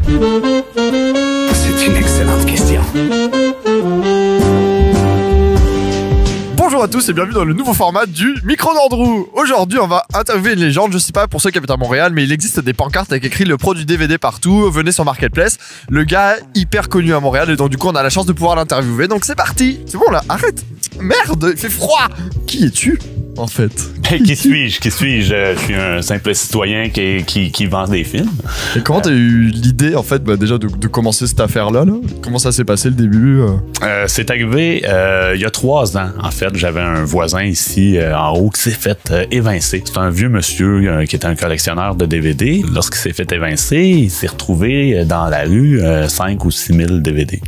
C'est une excellente question. Bonjour à tous et bienvenue dans le nouveau format du micro d'Andrew. Aujourd'hui, on va interviewer une légende. Je sais pas pour ceux qui habitent à Montréal, mais il existe des pancartes avec écrit le pro du DVD partout. Venez sur Marketplace. Le gars hyper connu à Montréal et donc du coup, on a la chance de pouvoir l'interviewer. Donc c'est parti. C'est bon là, arrête. Merde, il fait froid. Qui es-tu en fait? Qui suis-je? Je suis un simple citoyen qui vend des films. Et comment t'as eu l'idée en fait déjà de commencer cette affaire-là là? Comment ça s'est passé le début? C'est arrivé il y a 3 ans. En fait, j'avais un voisin ici en haut qui s'est fait évincer. C'est un vieux monsieur qui était un collectionneur de DVD. Lorsqu'il s'est fait évincer, il s'est retrouvé dans la rue 5 ou 6 000 DVD.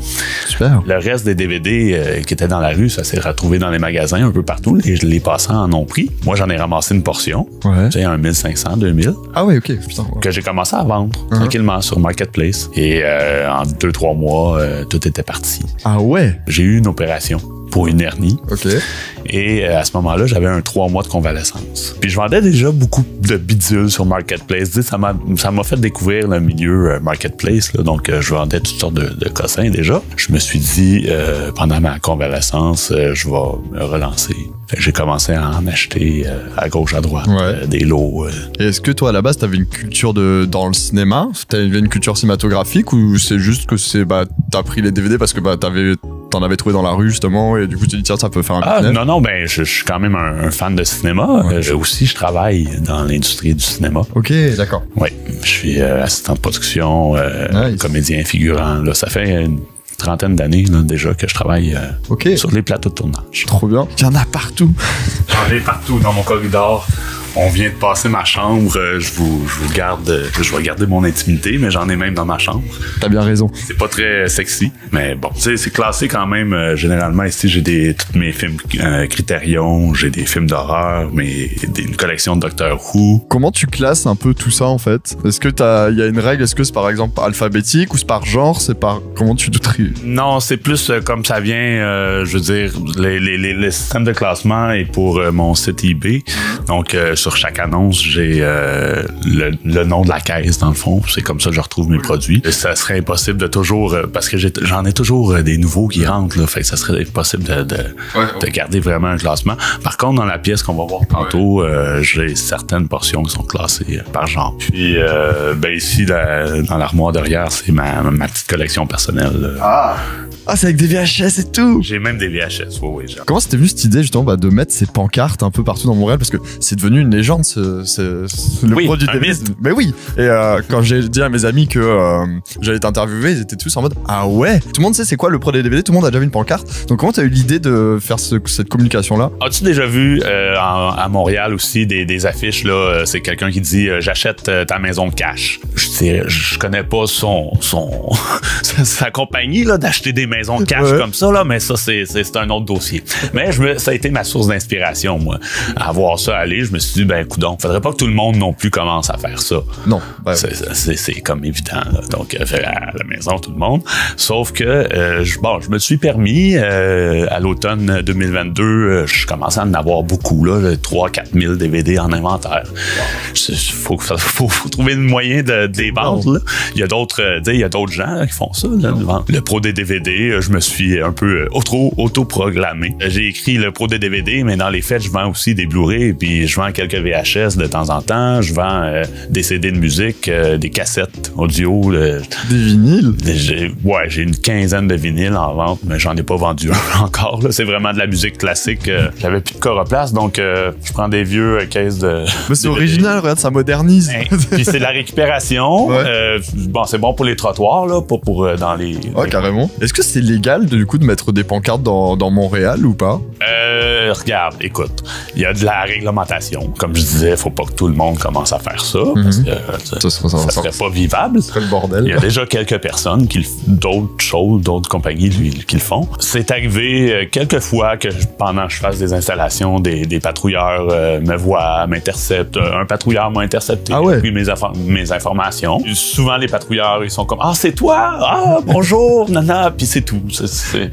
Super. Le reste des DVD qui étaient dans la rue, ça s'est retrouvé dans les magasins un peu partout. Les passants en ont pris. Moi, j'en ai ramassé une portion. Ouais. Tu sais, un 1500, 2000. Ah ouais, ok. Putain, ouais. Que j'ai commencé à vendre tranquillement sur Marketplace. Et en 2-3 mois, tout était parti. Ah ouais? J'ai eu une opération pour une hernie. Ok. Et à ce moment-là, j'avais un 3 mois de convalescence. Puis je vendais déjà beaucoup de bidules sur Marketplace. Tu sais, ça m'a fait découvrir le milieu Marketplace. Là. Donc, je vendais toutes sortes de cossins déjà. Je me suis dit, pendant ma convalescence, je vais me relancer. Fait que j'ai commencé à en acheter à gauche, à droite, des lots. Et est-ce que toi, à la base, t'avais une culture dans le cinéma? T'avais une culture cinématographique ou c'est juste que t'as pris les DVD parce que t'en avais trouvé dans la rue justement et du coup tu te dis tiens ça peut faire un business? Non, je suis quand même un fan de cinéma. Ouais. Aussi, je travaille dans l'industrie du cinéma. Ok, d'accord. Oui, je suis assistant de production, Nice. comédien figurant. Là, ça fait une 30aine d'années là, déjà que je travaille sur les plateaux de tournage. Trop bien. Il y en a partout. J'en ai partout dans mon corridor. On vient de passer ma chambre. Je vais garder mon intimité, mais j'en ai même dans ma chambre. T'as bien raison. C'est pas très sexy, mais bon, tu sais, c'est classé quand même. Généralement, ici, j'ai tous mes films Criterion, j'ai des films d'horreur, une collection de Doctor Who. Comment tu classes un peu tout ça en fait? Est-ce que il y a une règle? Est-ce que c'est par exemple alphabétique ou c'est par genre? C'est par comment tu te tries? Non, c'est plus comme ça vient. Je veux dire, les systèmes de classement est pour mon site eBay. Donc sur chaque annonce, j'ai le nom de la caisse dans le fond. C'est comme ça que je retrouve mes produits. Et ça serait impossible de toujours parce que j'en ai toujours des nouveaux qui rentrent là. Fait que ça serait impossible de garder vraiment un classement. Par contre, dans la pièce qu'on va voir tantôt, j'ai certaines portions qui sont classées par genre. Puis ici dans l'armoire derrière, c'est ma petite collection personnelle. Ah, c'est avec des VHS et tout. J'ai même des VHS, oui, genre. Comment c'était venu cette idée justement de mettre ces pancartes un peu partout dans Montréal parce que c'est devenu une légende le produit DVD. Mais oui. Et quand j'ai dit à mes amis que j'allais t'interviewer, ils étaient tous en mode ah ouais. Tout le monde sait c'est quoi le pro des DVD. Tout le monde a déjà vu une pancarte. Donc comment t'as eu l'idée de faire cette communication là? As-tu déjà vu à Montréal aussi des affiches là? C'est quelqu'un qui dit j'achète ta maison cash. Je connais pas sa compagnie là d'acheter des maisons cash comme ça là, mais ça c'est un autre dossier. Mais ça a été ma source d'inspiration moi. À voir ça aller, je me suis dit ben coudonc, faudrait pas que tout le monde non plus commence à faire ça. Non. C'est comme évident là. Donc faire à la maison tout le monde. Sauf que je me suis permis à l'automne 2022, je commençais à en avoir beaucoup là, 3-4 000 DVD en inventaire. Faut trouver le moyen de les vendre là. Il y a d'autres gens là, qui font ça là, le pro des DVD. Je me suis un peu auto-proclamé. J'ai écrit le pro des DVD, mais dans les faits, je vends aussi des Blu-ray, puis je vends quelques VHS de temps en temps. Je vends des CD de musique, des cassettes audio. Des vinyles? J'ai une 15aine de vinyles en vente, mais j'en ai pas vendu un encore. C'est vraiment de la musique classique. J'avais plus de coroplace, donc je prends des vieux caisses de... Mais c'est original, regarde, ça modernise. Puis c'est de la récupération. C'est bon pour les trottoirs, là, pas pour dans les... Ouais, carrément. Est-ce que c'est légal de mettre des pancartes dans Montréal ou pas? Regarde, écoute, il y a de la réglementation. Comme je disais, faut pas que tout le monde commence à faire ça, parce que ça serait pas vivable. Ce serait le bordel. Il y a déjà quelques personnes d'autres compagnies qui le font. C'est arrivé quelques fois que pendant que je fasse des installations, des patrouilleurs me voient, m'interceptent. Un patrouilleur m'a intercepté, puis mes informations. Souvent, les patrouilleurs, ils sont comme « Ah, c'est toi? Ah, bonjour, nana! » Puis c'est tout. Je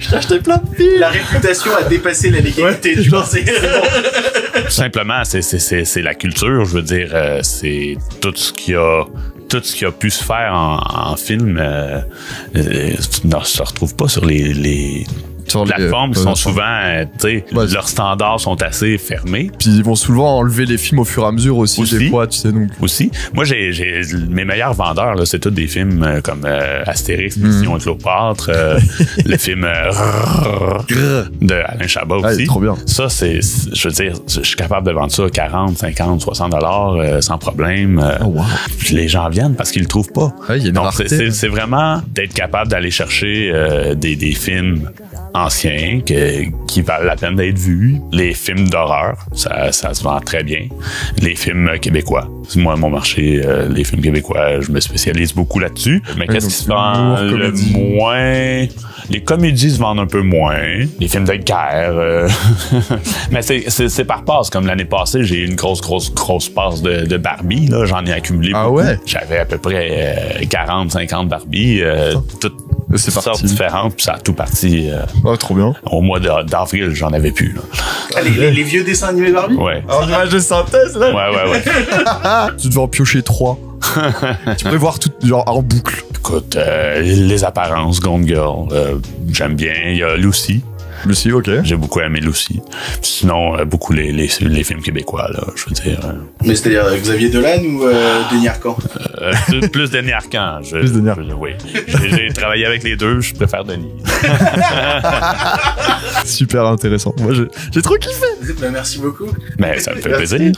t'ai acheté plein de films. La réputation a dépassé la légalité. Je pense. Simplement, c'est la culture. Je veux dire, c'est tout ce tout ce qui a pu se faire en film ne se retrouve pas sur les plateformes qui sont souvent, tu sais, leurs standards sont assez fermés. Puis ils vont souvent enlever les films au fur et à mesure aussi. Des fois, tu sais, donc. Aussi. Moi, j'ai mes meilleurs vendeurs, là, c'est tous des films comme Astérix, Mission Cléopâtre, le film de Alain Chabat aussi. Trop bien. Ça, je veux dire, je suis capable de vendre ça à 40, 50, 60 $ sans problème. Les gens viennent parce qu'ils le trouvent pas. Donc, c'est vraiment d'être capable d'aller chercher des films anciens qui valent la peine d'être vus. Les films d'horreur, ça se vend très bien. Les films québécois. Moi, mon marché, les films québécois, je me spécialise beaucoup là-dessus. Mais qu'est-ce qui se vend le moins? Les comédies se vendent un peu moins. Les films de guerre. Mais c'est par passe. Comme l'année passée, j'ai eu une grosse passe de Barbie. Là, j'en ai accumulé beaucoup. Ouais? J'avais à peu près 40, 50 Barbie. Toutes sortes différentes. Puis ça a tout parti. Trop bien. Au mois d'avril, j'en avais plus. Ah, les vieux dessins animés Barbie? Ouais. En image de synthèse, là? Ouais. Tu devais en piocher 3. Tu peux voir tout genre en boucle. Écoute, les apparences, Gone Girl, j'aime bien. Il y a Lucy. Lucy, ok. J'ai beaucoup aimé Lucy. Sinon, beaucoup les films québécois, là, je veux dire. Mais c'est-à-dire Xavier Dolan ou Denis Arcand? Plus Denis Arcand. Plus Denis Arcand. Oui. J'ai travaillé avec les deux, je préfère Denis. Super intéressant. Moi, j'ai trop kiffé. Merci beaucoup. Mais ça me fait plaisir.